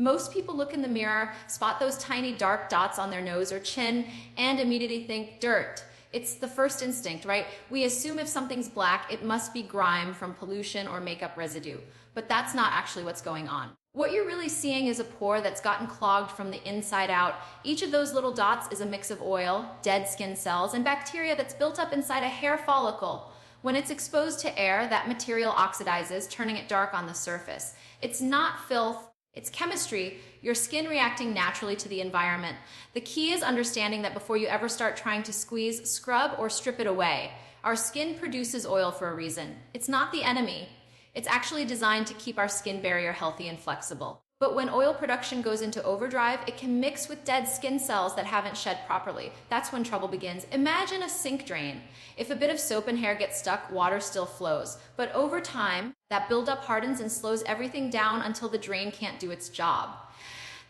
Most people look in the mirror, spot those tiny dark dots on their nose or chin, and immediately think dirt. It's the first instinct, right? We assume if something's black, it must be grime from pollution or makeup residue. But that's not actually what's going on. What you're really seeing is a pore that's gotten clogged from the inside out. Each of those little dots is a mix of oil, dead skin cells, and bacteria that's built up inside a hair follicle. When it's exposed to air, that material oxidizes, turning it dark on the surface. It's not filth. It's chemistry, your skin reacting naturally to the environment. The key is understanding that before you ever start trying to squeeze, scrub, or strip it away. Our skin produces oil for a reason. It's not the enemy. It's actually designed to keep our skin barrier healthy and flexible. But when oil production goes into overdrive, it can mix with dead skin cells that haven't shed properly. That's when trouble begins. Imagine a sink drain. If a bit of soap and hair gets stuck, water still flows. But over time, that buildup hardens and slows everything down until the drain can't do its job.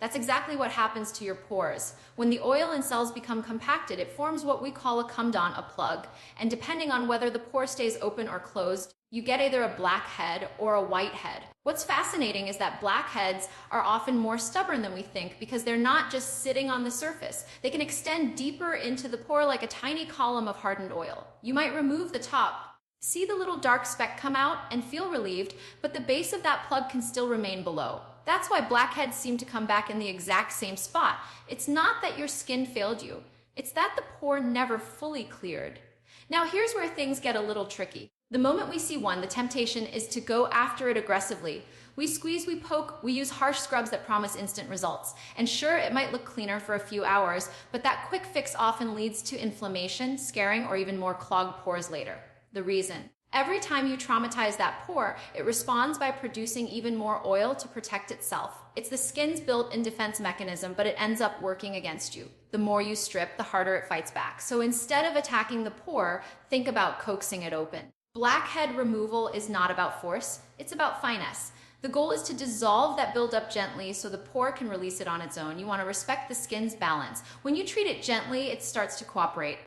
That's exactly what happens to your pores. When the oil and cells become compacted, it forms what we call a come-down, a plug. And depending on whether the pore stays open or closed, you get either a blackhead or a whitehead. What's fascinating is that blackheads are often more stubborn than we think because they're not just sitting on the surface. They can extend deeper into the pore like a tiny column of hardened oil. You might remove the top, see the little dark speck come out, and feel relieved, but the base of that plug can still remain below. That's why blackheads seem to come back in the exact same spot. It's not that your skin failed you. It's that the pore never fully cleared. Now here's where things get a little tricky. The moment we see one, the temptation is to go after it aggressively. We squeeze, we poke, we use harsh scrubs that promise instant results. And sure, it might look cleaner for a few hours, but that quick fix often leads to inflammation, scarring, or even more clogged pores later. The reason: every time you traumatize that pore, it responds by producing even more oil to protect itself. It's the skin's built-in defense mechanism, but it ends up working against you. The more you strip, the harder it fights back. So instead of attacking the pore, think about coaxing it open. Blackhead removal is not about force, it's about finesse. The goal is to dissolve that buildup gently so the pore can release it on its own. You want to respect the skin's balance. When you treat it gently, it starts to cooperate.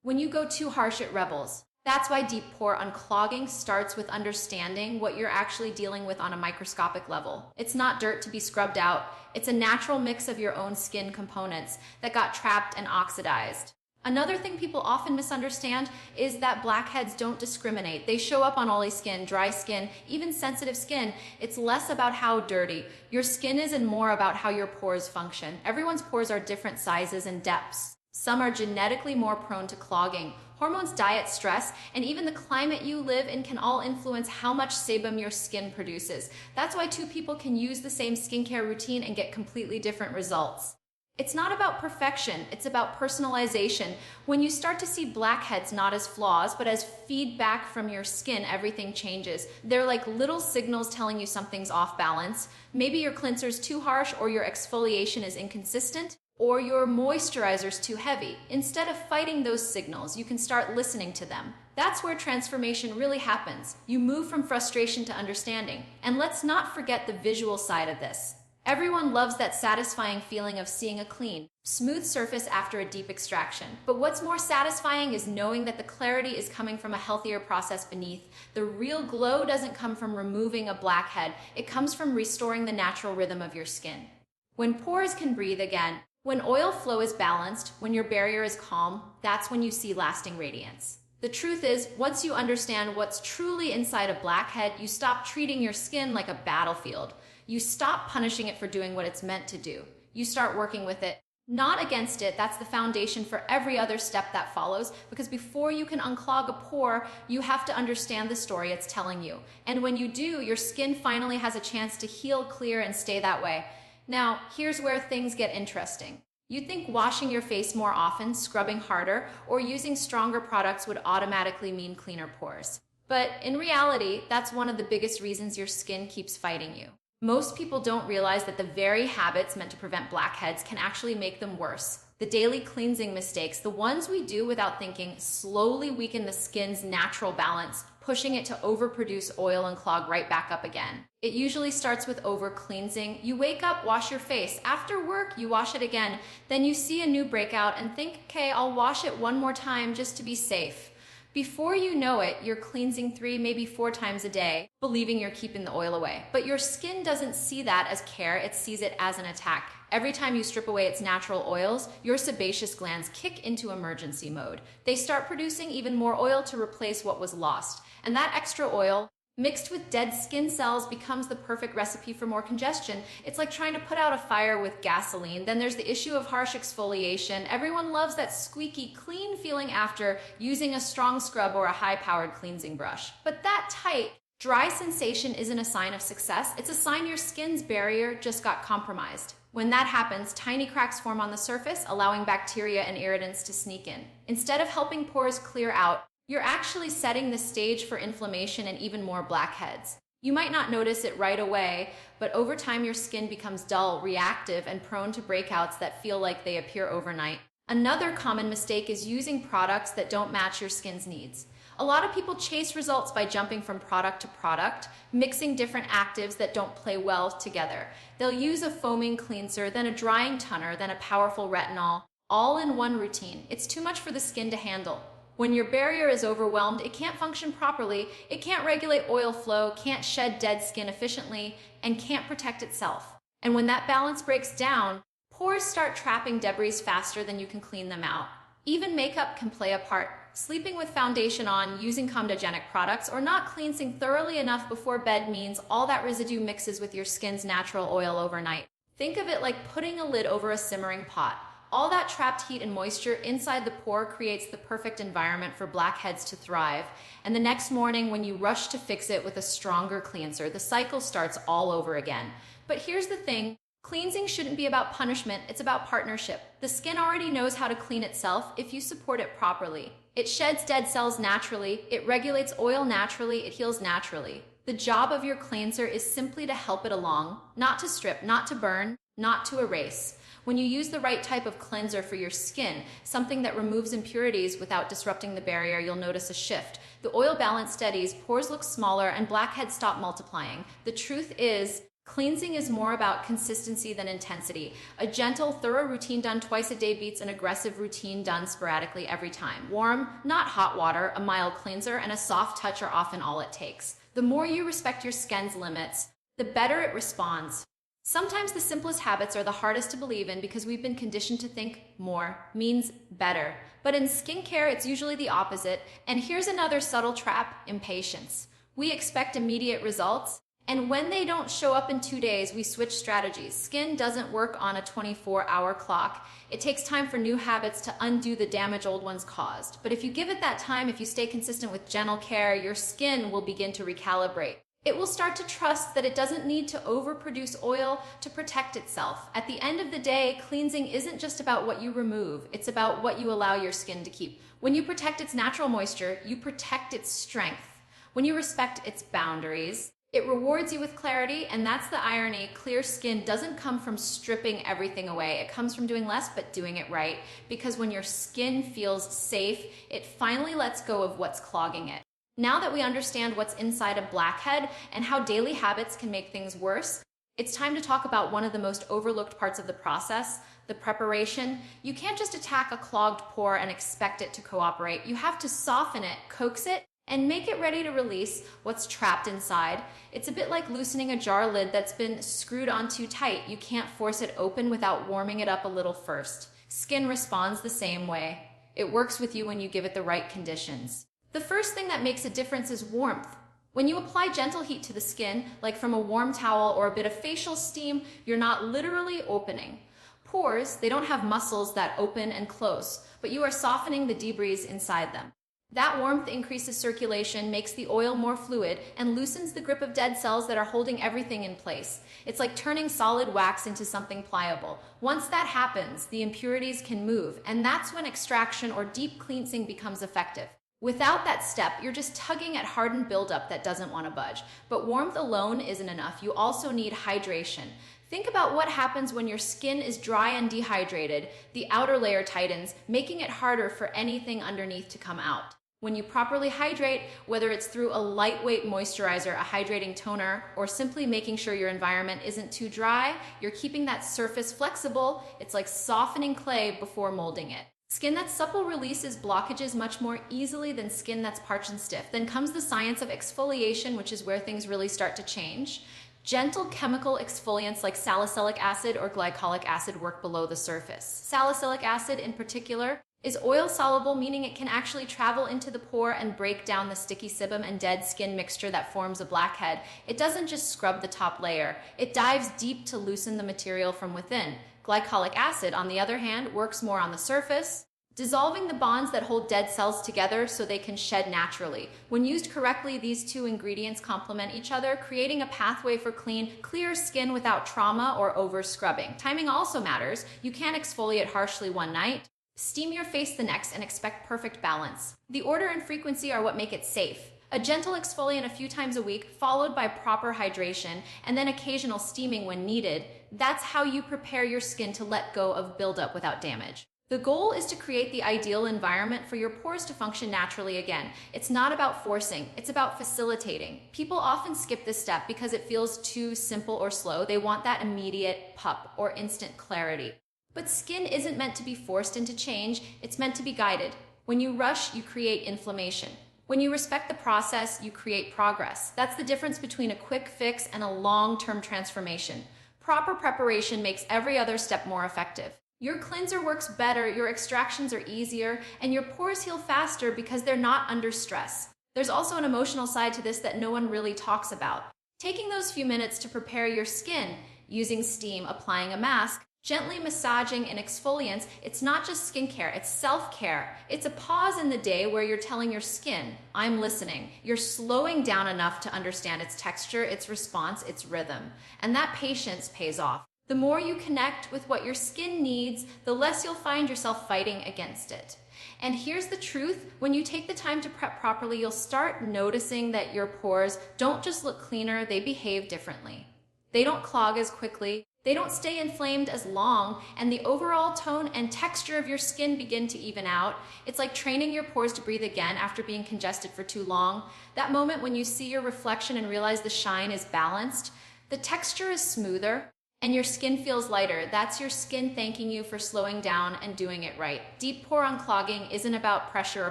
When you go too harsh, it rebels. That's why deep pore unclogging starts with understanding what you're actually dealing with on a microscopic level. It's not dirt to be scrubbed out. It's a natural mix of your own skin components that got trapped and oxidized. Another thing people often misunderstand is that blackheads don't discriminate. They show up on oily skin, dry skin, even sensitive skin. It's less about how dirty your skin is and more about how your pores function. Everyone's pores are different sizes and depths. Some are genetically more prone to clogging. Hormones, diet, stress, and even the climate you live in can all influence how much sebum your skin produces. That's why two people can use the same skincare routine and get completely different results. It's not about perfection, it's about personalization. When you start to see blackheads not as flaws, but as feedback from your skin, everything changes. They're like little signals telling you something's off balance. Maybe your cleanser's too harsh, or your exfoliation is inconsistent, or your moisturizer's too heavy. Instead of fighting those signals, you can start listening to them. That's where transformation really happens. You move from frustration to understanding. And let's not forget the visual side of this. Everyone loves that satisfying feeling of seeing a clean, smooth surface after a deep extraction. But what's more satisfying is knowing that the clarity is coming from a healthier process beneath. The real glow doesn't come from removing a blackhead. It comes from restoring the natural rhythm of your skin. When pores can breathe again, when oil flow is balanced, when your barrier is calm, that's when you see lasting radiance. The truth is, once you understand what's truly inside a blackhead, you stop treating your skin like a battlefield. You stop punishing it for doing what it's meant to do. You start working with it, not against it. That's the foundation for every other step that follows, because before you can unclog a pore, you have to understand the story it's telling you. And when you do, your skin finally has a chance to heal, clear, and stay that way. Now, here's where things get interesting. You'd think washing your face more often, scrubbing harder, or using stronger products would automatically mean cleaner pores. But in reality, that's one of the biggest reasons your skin keeps fighting you. Most people don't realize that the very habits meant to prevent blackheads can actually make them worse. The daily cleansing mistakes, the ones we do without thinking, slowly weaken the skin's natural balance, pushing it to overproduce oil and clog right back up again. It usually starts with over-cleansing. You wake up, wash your face. After work, you wash it again. Then you see a new breakout and think, okay, I'll wash it one more time just to be safe. Before you know it, you're cleansing 3, maybe 4 times a day, believing you're keeping the oil away. But your skin doesn't see that as care, it sees it as an attack. Every time you strip away its natural oils, your sebaceous glands kick into emergency mode. They start producing even more oil to replace what was lost. And that extra oil, mixed with dead skin cells, becomes the perfect recipe for more congestion. It's like trying to put out a fire with gasoline. Then there's the issue of harsh exfoliation. Everyone loves that squeaky, clean feeling after using a strong scrub or a high-powered cleansing brush. But that tight, dry sensation isn't a sign of success. It's a sign your skin's barrier just got compromised. When that happens, tiny cracks form on the surface, allowing bacteria and irritants to sneak in. Instead of helping pores clear out, you're actually setting the stage for inflammation and even more blackheads. You might not notice it right away, but over time your skin becomes dull, reactive, and prone to breakouts that feel like they appear overnight. Another common mistake is using products that don't match your skin's needs. A lot of people chase results by jumping from product to product, mixing different actives that don't play well together. They'll use a foaming cleanser, then a drying toner, then a powerful retinol, all in one routine. It's too much for the skin to handle. When your barrier is overwhelmed, it can't function properly, it can't regulate oil flow, can't shed dead skin efficiently, and can't protect itself. And when that balance breaks down, pores start trapping debris faster than you can clean them out. Even makeup can play a part. Sleeping with foundation on, using comedogenic products, or not cleansing thoroughly enough before bed means all that residue mixes with your skin's natural oil overnight. Think of it like putting a lid over a simmering pot. All that trapped heat and moisture inside the pore creates the perfect environment for blackheads to thrive. And the next morning, when you rush to fix it with a stronger cleanser, the cycle starts all over again. But here's the thing. Cleansing shouldn't be about punishment, it's about partnership. The skin already knows how to clean itself if you support it properly. It sheds dead cells naturally, it regulates oil naturally, it heals naturally. The job of your cleanser is simply to help it along, not to strip, not to burn, not to erase. When you use the right type of cleanser for your skin, something that removes impurities without disrupting the barrier, you'll notice a shift. The oil balance steadies, pores look smaller, and blackheads stop multiplying. The truth is, cleansing is more about consistency than intensity. A gentle, thorough routine done twice a day beats an aggressive routine done sporadically every time. Warm, not hot water, a mild cleanser, and a soft touch are often all it takes. The more you respect your skin's limits, the better it responds. Sometimes the simplest habits are the hardest to believe in because we've been conditioned to think more means better. But in skincare, it's usually the opposite. And here's another subtle trap: impatience. We expect immediate results, and when they don't show up in 2 days, we switch strategies. Skin doesn't work on a 24-hour clock. It takes time for new habits to undo the damage old ones caused. But if you give it that time, if you stay consistent with gentle care, your skin will begin to recalibrate. It will start to trust that it doesn't need to overproduce oil to protect itself. At the end of the day, cleansing isn't just about what you remove, it's about what you allow your skin to keep. When you protect its natural moisture, you protect its strength. When you respect its boundaries, it rewards you with clarity, and that's the irony. Clear skin doesn't come from stripping everything away. It comes from doing less, but doing it right. Because when your skin feels safe, it finally lets go of what's clogging it. Now that we understand what's inside a blackhead and how daily habits can make things worse, it's time to talk about one of the most overlooked parts of the process, the preparation. You can't just attack a clogged pore and expect it to cooperate. You have to soften it, coax it, and make it ready to release what's trapped inside. It's a bit like loosening a jar lid that's been screwed on too tight. You can't force it open without warming it up a little first. Skin responds the same way. It works with you when you give it the right conditions. The first thing that makes a difference is warmth. When you apply gentle heat to the skin, like from a warm towel or a bit of facial steam, you're not literally opening. Pores, they don't have muscles that open and close, but you are softening the debris inside them. That warmth increases circulation, makes the oil more fluid, and loosens the grip of dead cells that are holding everything in place. It's like turning solid wax into something pliable. Once that happens, the impurities can move, and that's when extraction or deep cleansing becomes effective. Without that step, you're just tugging at hardened buildup that doesn't want to budge. But warmth alone isn't enough. You also need hydration. Think about what happens when your skin is dry and dehydrated. The outer layer tightens, making it harder for anything underneath to come out. When you properly hydrate, whether it's through a lightweight moisturizer, a hydrating toner, or simply making sure your environment isn't too dry, you're keeping that surface flexible. It's like softening clay before molding it. Skin that's supple releases blockages much more easily than skin that's parched and stiff. Then comes the science of exfoliation, which is where things really start to change. Gentle chemical exfoliants like salicylic acid or glycolic acid work below the surface. Salicylic acid in particular is oil soluble, meaning it can actually travel into the pore and break down the sticky sebum and dead skin mixture that forms a blackhead. It doesn't just scrub the top layer, it dives deep to loosen the material from within. Glycolic acid, on the other hand, works more on the surface, dissolving the bonds that hold dead cells together so they can shed naturally. When used correctly, these two ingredients complement each other, creating a pathway for clean, clear skin without trauma or over-scrubbing. Timing also matters. You can't exfoliate harshly one night, steam your face the next, and expect perfect balance. The order and frequency are what make it safe. A gentle exfoliant a few times a week, followed by proper hydration, and then occasional steaming when needed. That's how you prepare your skin to let go of buildup without damage. The goal is to create the ideal environment for your pores to function naturally again. It's not about forcing, it's about facilitating. People often skip this step because it feels too simple or slow. They want that immediate pop or instant clarity. But skin isn't meant to be forced into change, it's meant to be guided. When you rush, you create inflammation. When you respect the process, you create progress. That's the difference between a quick fix and a long-term transformation. Proper preparation makes every other step more effective. Your cleanser works better, your extractions are easier, and your pores heal faster because they're not under stress. There's also an emotional side to this that no one really talks about. Taking those few minutes to prepare your skin, using steam, applying a mask, gently massaging and exfoliants, it's not just skincare, it's self-care. It's a pause in the day where you're telling your skin, I'm listening. You're slowing down enough to understand its texture, its response, its rhythm. And that patience pays off. The more you connect with what your skin needs, the less you'll find yourself fighting against it. And here's the truth, when you take the time to prep properly, you'll start noticing that your pores don't just look cleaner, they behave differently. They don't clog as quickly, they don't stay inflamed as long, and the overall tone and texture of your skin begin to even out. It's like training your pores to breathe again after being congested for too long. That moment when you see your reflection and realize the shine is balanced, the texture is smoother, and your skin feels lighter. That's your skin thanking you for slowing down and doing it right. Deep pore unclogging isn't about pressure or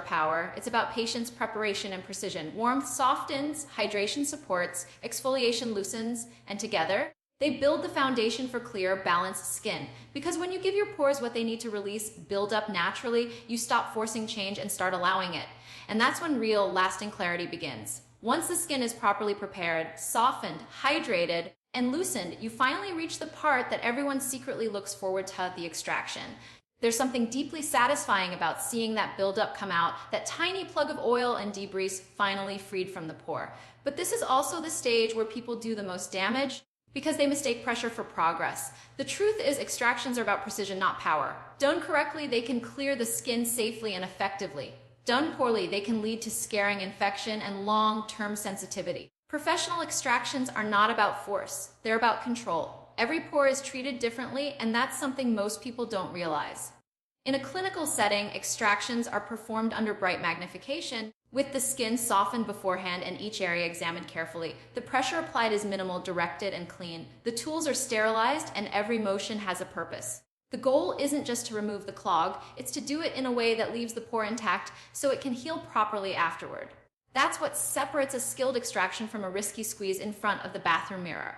power. It's about patience, preparation, and precision. Warmth softens, hydration supports, exfoliation loosens, and together, they build the foundation for clear, balanced skin. Because when you give your pores what they need to release, build up naturally, you stop forcing change and start allowing it. And that's when real, lasting clarity begins. Once the skin is properly prepared, softened, hydrated, and loosened, you finally reach the part that everyone secretly looks forward to, the extraction. There's something deeply satisfying about seeing that buildup come out, that tiny plug of oil and debris finally freed from the pore. But this is also the stage where people do the most damage because they mistake pressure for progress. The truth is, extractions are about precision, not power. Done correctly, they can clear the skin safely and effectively. Done poorly, they can lead to scarring, infection, and long-term sensitivity. Professional extractions are not about force, they're about control. Every pore is treated differently, and that's something most people don't realize. In a clinical setting, extractions are performed under bright magnification, with the skin softened beforehand and each area examined carefully. The pressure applied is minimal, directed, and clean. The tools are sterilized, and every motion has a purpose. The goal isn't just to remove the clog, it's to do it in a way that leaves the pore intact so it can heal properly afterward. That's what separates a skilled extraction from a risky squeeze in front of the bathroom mirror.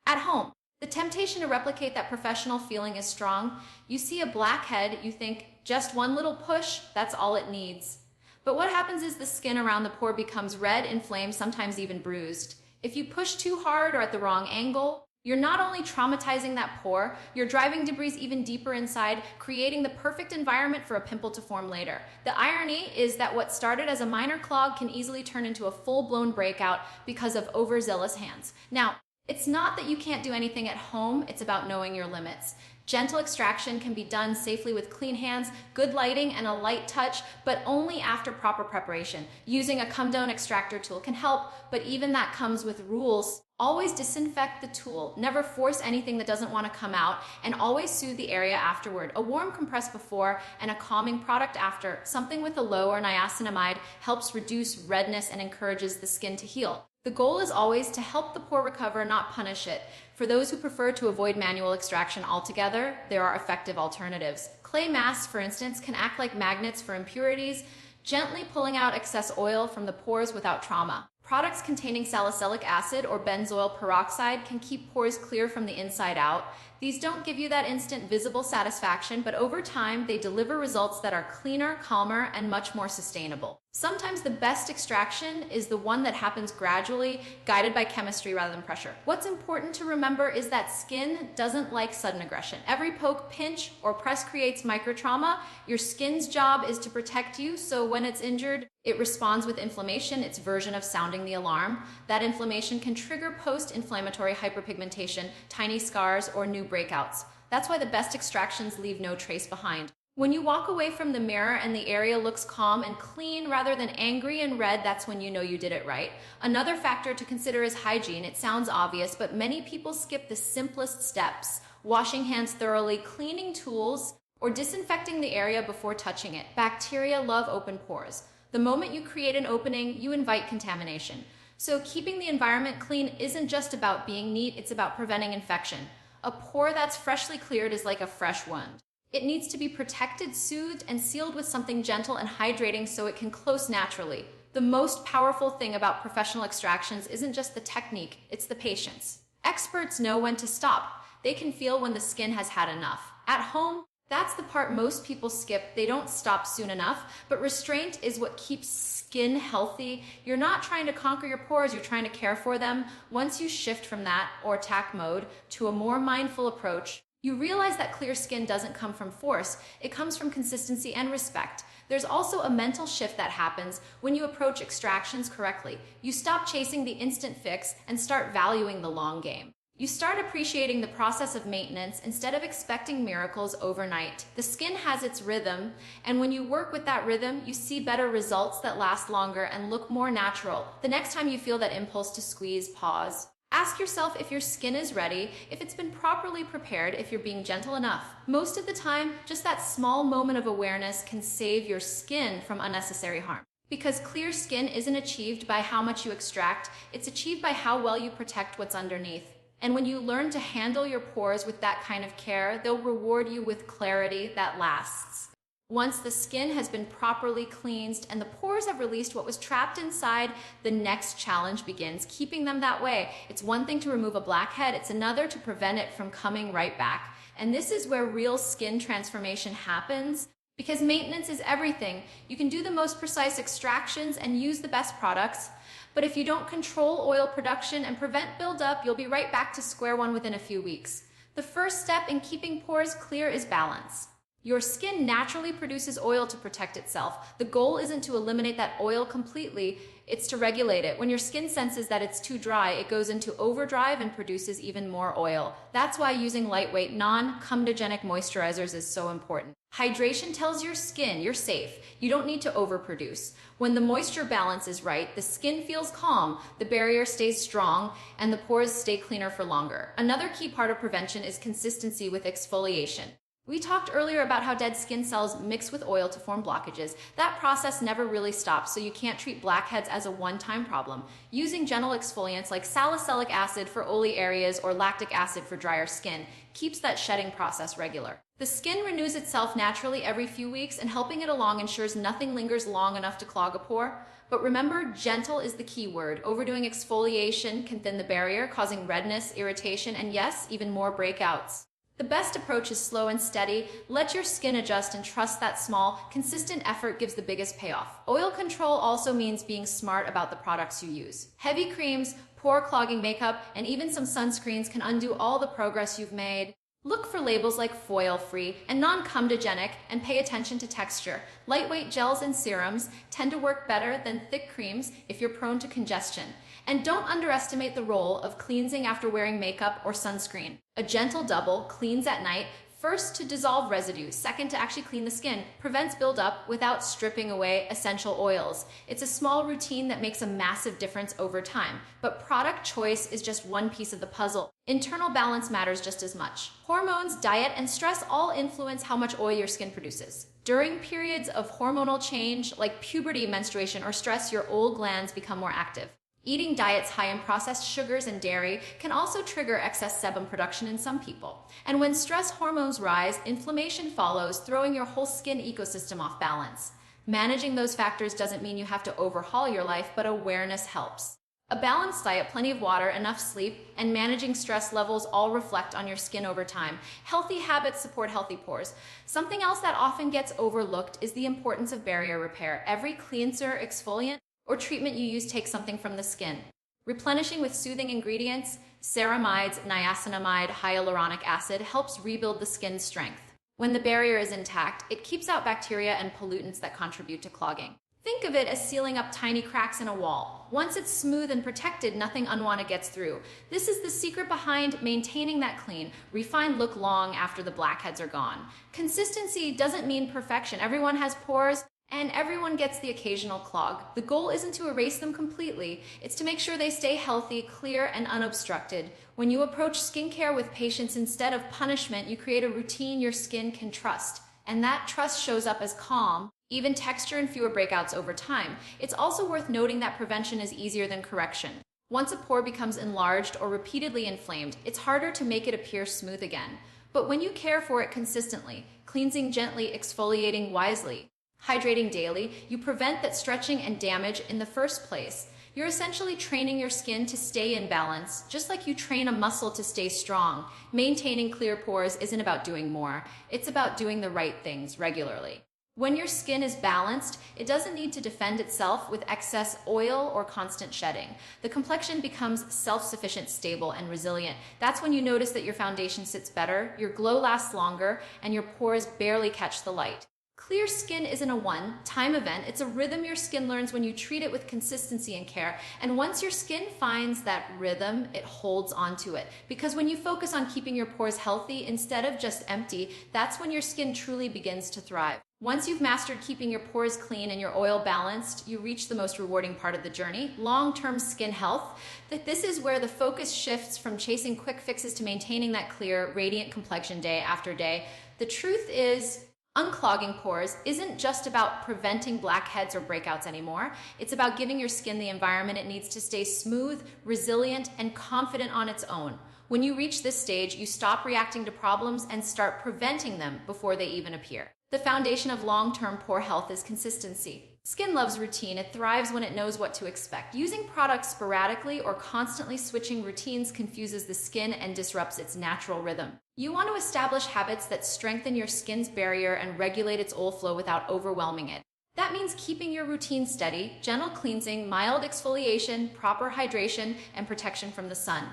At home, the temptation to replicate that professional feeling is strong. You see a blackhead, you think, just one little push, that's all it needs. But what happens is the skin around the pore becomes red, inflamed, sometimes even bruised. If you push too hard or at the wrong angle, you're not only traumatizing that pore, you're driving debris even deeper inside, creating the perfect environment for a pimple to form later. The irony is that what started as a minor clog can easily turn into a full-blown breakout because of overzealous hands. Now, it's not that you can't do anything at home, it's about knowing your limits. Gentle extraction can be done safely with clean hands, good lighting, and a light touch, but only after proper preparation. Using a come-down extractor tool can help, but even that comes with rules. Always disinfect the tool, never force anything that doesn't want to come out, and always soothe the area afterward. A warm compress before and a calming product after. Something with a low or niacinamide helps reduce redness and encourages the skin to heal. The goal is always to help the pore recover, not punish it. For those who prefer to avoid manual extraction altogether, there are effective alternatives. Clay masks, for instance, can act like magnets for impurities, gently pulling out excess oil from the pores without trauma. Products containing salicylic acid or benzoyl peroxide can keep pores clear from the inside out. These don't give you that instant visible satisfaction, but over time, they deliver results that are cleaner, calmer, and much more sustainable. Sometimes the best extraction is the one that happens gradually, guided by chemistry rather than pressure. What's important to remember is that skin doesn't like sudden aggression. Every poke, pinch, or press creates microtrauma. Your skin's job is to protect you, so when it's injured, it responds with inflammation, its version of sounding the alarm. That inflammation can trigger post-inflammatory hyperpigmentation, tiny scars, or new breakouts. That's why the best extractions leave no trace behind. When you walk away from the mirror and the area looks calm and clean rather than angry and red, that's when you know you did it right. Another factor to consider is hygiene. It sounds obvious, but many people skip the simplest steps: washing hands thoroughly, cleaning tools, or disinfecting the area before touching it. Bacteria love open pores. The moment you create an opening, you invite contamination. So keeping the environment clean isn't just about being neat, it's about preventing infection. A pore that's freshly cleared is like a fresh wound. It needs to be protected, soothed, and sealed with something gentle and hydrating so it can close naturally. The most powerful thing about professional extractions isn't just the technique, it's the patience. Experts know when to stop. They can feel when the skin has had enough. At home, that's the part most people skip. They don't stop soon enough, but restraint is what keeps skin healthy. You're not trying to conquer your pores, you're trying to care for them. Once you shift from that, or attack mode, to a more mindful approach, you realize that clear skin doesn't come from force, it comes from consistency and respect. There's also a mental shift that happens when you approach extractions correctly. You stop chasing the instant fix and start valuing the long game. You start appreciating the process of maintenance instead of expecting miracles overnight. The skin has its rhythm, and when you work with that rhythm, you see better results that last longer and look more natural. The next time you feel that impulse to squeeze, pause. Ask yourself if your skin is ready, if it's been properly prepared, if you're being gentle enough. Most of the time, just that small moment of awareness can save your skin from unnecessary harm. Because clear skin isn't achieved by how much you extract, it's achieved by how well you protect what's underneath. And when you learn to handle your pores with that kind of care, they'll reward you with clarity that lasts. Once the skin has been properly cleansed and the pores have released what was trapped inside, the next challenge begins, keeping them that way. It's one thing to remove a blackhead, it's another to prevent it from coming right back. And this is where real skin transformation happens, because maintenance is everything. You can do the most precise extractions and use the best products, but if you don't control oil production and prevent buildup, you'll be right back to square one within a few weeks. The first step in keeping pores clear is balance. Your skin naturally produces oil to protect itself. The goal isn't to eliminate that oil completely, it's to regulate it. When your skin senses that it's too dry, it goes into overdrive and produces even more oil. That's why using lightweight, non-comedogenic moisturizers is so important. Hydration tells your skin you're safe. You don't need to overproduce. When the moisture balance is right, the skin feels calm, the barrier stays strong, and the pores stay cleaner for longer. Another key part of prevention is consistency with exfoliation. We talked earlier about how dead skin cells mix with oil to form blockages. That process never really stops, so you can't treat blackheads as a one-time problem. Using gentle exfoliants like salicylic acid for oily areas or lactic acid for drier skin keeps that shedding process regular. The skin renews itself naturally every few weeks, and helping it along ensures nothing lingers long enough to clog a pore. But remember, gentle is the key word. Overdoing exfoliation can thin the barrier, causing redness, irritation, and yes, even more breakouts. The best approach is slow and steady. Let your skin adjust and trust that small, consistent effort gives the biggest payoff. Oil control also means being smart about the products you use. Heavy creams, pore clogging makeup, and even some sunscreens can undo all the progress you've made. Look for labels like foil-free and non-comedogenic, and pay attention to texture. Lightweight gels and serums tend to work better than thick creams if you're prone to congestion. And don't underestimate the role of cleansing after wearing makeup or sunscreen. A gentle double, cleans at night, first to dissolve residue, second to actually clean the skin, prevents buildup without stripping away essential oils. It's a small routine that makes a massive difference over time, but product choice is just one piece of the puzzle. Internal balance matters just as much. Hormones, diet, and stress all influence how much oil your skin produces. During periods of hormonal change, like puberty, menstruation, or stress, your oil glands become more active. Eating diets high in processed sugars and dairy can also trigger excess sebum production in some people. And when stress hormones rise, inflammation follows, throwing your whole skin ecosystem off balance. Managing those factors doesn't mean you have to overhaul your life, but awareness helps. A balanced diet, plenty of water, enough sleep, and managing stress levels all reflect on your skin over time. Healthy habits support healthy pores. Something else that often gets overlooked is the importance of barrier repair. Every cleanser, exfoliant, or treatment you use takes something from the skin. Replenishing with soothing ingredients, ceramides, niacinamide, hyaluronic acid helps rebuild the skin's strength. When the barrier is intact, it keeps out bacteria and pollutants that contribute to clogging. Think of it as sealing up tiny cracks in a wall. Once it's smooth and protected, nothing unwanted gets through. This is the secret behind maintaining that clean, refined look long after the blackheads are gone. Consistency doesn't mean perfection. Everyone has pores, and everyone gets the occasional clog. The goal isn't to erase them completely, it's to make sure they stay healthy, clear, and unobstructed. When you approach skincare with patience instead of punishment, you create a routine your skin can trust. And that trust shows up as calm, even texture, and fewer breakouts over time. It's also worth noting that prevention is easier than correction. Once a pore becomes enlarged or repeatedly inflamed, it's harder to make it appear smooth again. But when you care for it consistently, cleansing gently, exfoliating wisely, hydrating daily, you prevent that stretching and damage in the first place. You're essentially training your skin to stay in balance, just like you train a muscle to stay strong. Maintaining clear pores isn't about doing more, it's about doing the right things regularly. When your skin is balanced, it doesn't need to defend itself with excess oil or constant shedding. The complexion becomes self-sufficient, stable, and resilient. That's when you notice that your foundation sits better, your glow lasts longer, and your pores barely catch the light. Clear skin isn't a one-time event, it's a rhythm your skin learns when you treat it with consistency and care. And once your skin finds that rhythm, it holds onto it. Because when you focus on keeping your pores healthy instead of just empty, that's when your skin truly begins to thrive. Once you've mastered keeping your pores clean and your oil balanced, you reach the most rewarding part of the journey, long-term skin health. This is where the focus shifts from chasing quick fixes to maintaining that clear, radiant complexion day after day. The truth is, unclogging pores isn't just about preventing blackheads or breakouts anymore. It's about giving your skin the environment it needs to stay smooth, resilient, and confident on its own. When you reach this stage, you stop reacting to problems and start preventing them before they even appear. The foundation of long-term pore health is consistency. Skin loves routine. It thrives when it knows what to expect. Using products sporadically or constantly switching routines confuses the skin and disrupts its natural rhythm. You want to establish habits that strengthen your skin's barrier and regulate its oil flow without overwhelming it. That means keeping your routine steady, gentle cleansing, mild exfoliation, proper hydration, and protection from the sun.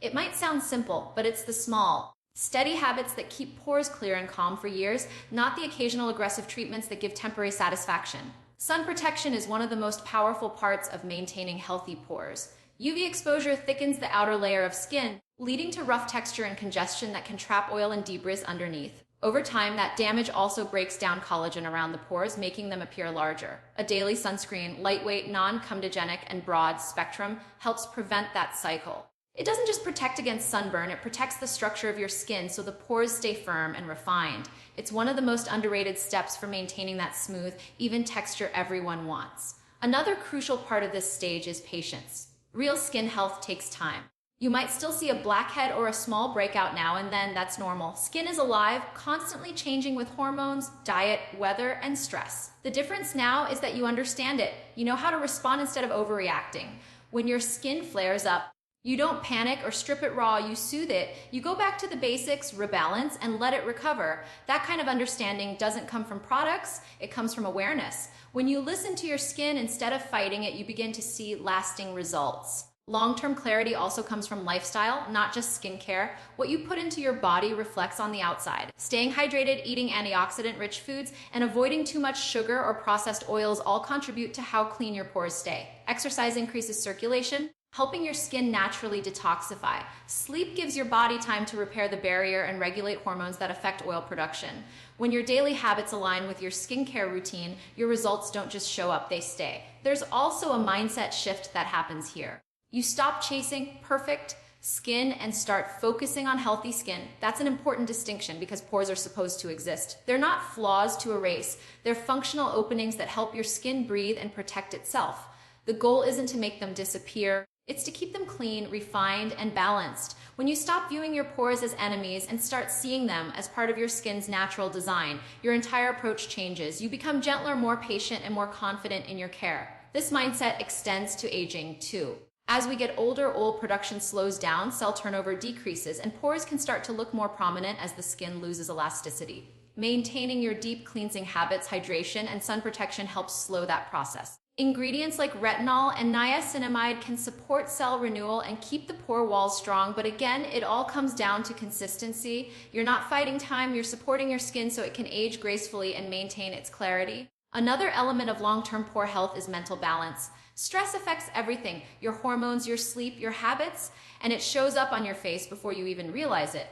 It might sound simple, but it's the small, steady habits that keep pores clear and calm for years, not the occasional aggressive treatments that give temporary satisfaction. Sun protection is one of the most powerful parts of maintaining healthy pores. UV exposure thickens the outer layer of skin, leading to rough texture and congestion that can trap oil and debris underneath. Over time, that damage also breaks down collagen around the pores, making them appear larger. A daily sunscreen, lightweight, non-comedogenic, and broad spectrum, helps prevent that cycle. It doesn't just protect against sunburn, it protects the structure of your skin so the pores stay firm and refined. It's one of the most underrated steps for maintaining that smooth, even texture everyone wants. Another crucial part of this stage is patience. Real skin health takes time. You might still see a blackhead or a small breakout now and then, that's normal. Skin is alive, constantly changing with hormones, diet, weather, and stress. The difference now is that you understand it. You know how to respond instead of overreacting. When your skin flares up, you don't panic or strip it raw, you soothe it. You go back to the basics, rebalance, and let it recover. That kind of understanding doesn't come from products, it comes from awareness. When you listen to your skin instead of fighting it, you begin to see lasting results. Long-term clarity also comes from lifestyle, not just skincare. What you put into your body reflects on the outside. Staying hydrated, eating antioxidant-rich foods, and avoiding too much sugar or processed oils all contribute to how clean your pores stay. Exercise increases circulation, helping your skin naturally detoxify. Sleep gives your body time to repair the barrier and regulate hormones that affect oil production. When your daily habits align with your skincare routine, your results don't just show up, they stay. There's also a mindset shift that happens here. You stop chasing perfect skin and start focusing on healthy skin. That's an important distinction because pores are supposed to exist. They're not flaws to erase. They're functional openings that help your skin breathe and protect itself. The goal isn't to make them disappear. It's to keep them clean, refined, and balanced. When you stop viewing your pores as enemies and start seeing them as part of your skin's natural design, your entire approach changes. You become gentler, more patient, and more confident in your care. This mindset extends to aging too. As we get older, oil production slows down, cell turnover decreases, and pores can start to look more prominent as the skin loses elasticity. Maintaining your deep cleansing habits, hydration, and sun protection helps slow that process. Ingredients like retinol and niacinamide can support cell renewal and keep the pore walls strong, but again, it all comes down to consistency. You're not fighting time, you're supporting your skin so it can age gracefully and maintain its clarity. Another element of long-term pore health is mental balance. Stress affects everything, your hormones, your sleep, your habits, and it shows up on your face before you even realize it.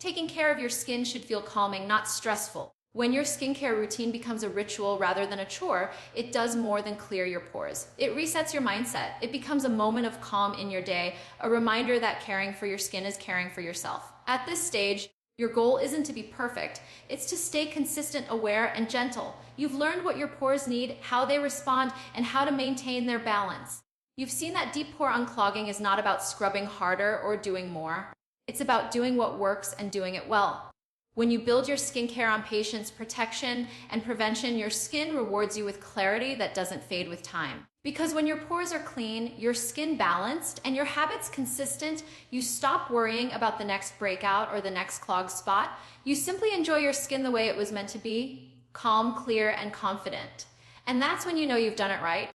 Taking care of your skin should feel calming, not stressful. When your skincare routine becomes a ritual rather than a chore, it does more than clear your pores. It resets your mindset. It becomes a moment of calm in your day, a reminder that caring for your skin is caring for yourself. At this stage, your goal isn't to be perfect. It's to stay consistent, aware, and gentle. You've learned what your pores need, how they respond, and how to maintain their balance. You've seen that deep pore unclogging is not about scrubbing harder or doing more. It's about doing what works and doing it well. When you build your skincare on patience, protection, and prevention, your skin rewards you with clarity that doesn't fade with time. Because when your pores are clean, your skin balanced, and your habits consistent, you stop worrying about the next breakout or the next clogged spot. You simply enjoy your skin the way it was meant to be, calm, clear, and confident. And that's when you know you've done it right.